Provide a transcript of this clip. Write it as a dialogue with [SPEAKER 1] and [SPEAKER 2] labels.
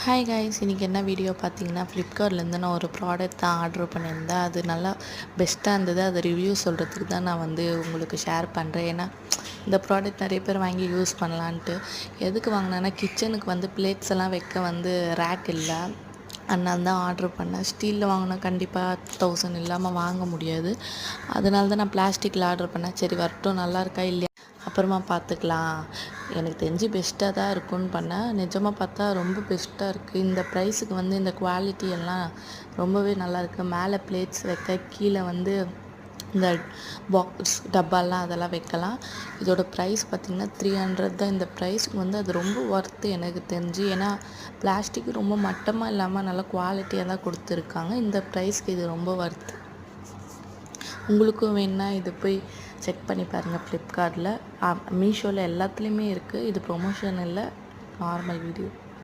[SPEAKER 1] Hi guys, இன்றைக்கி என்ன video பார்த்தீங்கன்னா, ஃப்ளிப்கார்ட்லேருந்து நான் ஒரு ப்ராடக்ட் தான் ஆர்டர் பண்ணியிருந்தேன். அது நல்லா பெஸ்ட்டாக இருந்தது. அது ரிவ்யூ சொல்கிறதுக்கு தான் நான் உங்களுக்கு ஷேர் பண்ணுறேன். ஏன்னா இந்த ப்ராடக்ட் நிறைய பேர் வாங்கி யூஸ் பண்ணலான்ட்டு. எதுக்கு வாங்கினேன்னா, கிச்சனுக்கு பிளேட்ஸ் எல்லாம் வைக்க ரேக் இல்லை. அதனால தான் ஆர்டர் பண்ணேன். ஸ்டீலில் வாங்கினா கண்டிப்பாக 1000 இல்லாமல் வாங்க முடியாது. அதனால தான் நான் பிளாஸ்டிக்கில் ஆர்டர் பண்ணேன். சரி வரட்டும், நல்லா இருக்கா இல்லையா அப்புறமா பார்த்துக்கலாம். எனக்கு தெரிஞ்சு பெஸ்ட்டாக தான் இருக்கும்னு பண்ணேன். நிஜமாக பார்த்தா ரொம்ப பெஸ்ட்டாக இருக்குது. இந்த ப்ரைஸுக்கு இந்த குவாலிட்டி எல்லாம் ரொம்பவே நல்லாயிருக்கு. மேலே பிளேட்ஸ் வைக்க, கீழே இந்த பாக்ஸ் டப்பாலாம் அதெல்லாம் வைக்கலாம். இதோட ப்ரைஸ் பார்த்திங்கன்னா 300 தான். இந்த ப்ரைஸுக்கு அது ரொம்ப ஒர்த்து எனக்கு தெரிஞ்சு. ஏன்னா பிளாஸ்டிக் ரொம்ப மட்டமாக இல்லாமல் நல்லா குவாலிட்டியாக தான் கொடுத்துருக்காங்க. இந்த ப்ரைஸ்க்கு இது ரொம்ப ஒர்த்து. உங்களுக்கும் வேணுன்னா இது போய் செக் பண்ணி பாருங்கள். ஃப்ளிப்கார்ட்டில், மீஷோவில் எல்லாத்துலேயுமே இருக்குது. இது ப்ரொமோஷன் இல்லை, நார்மல் வீடியோ.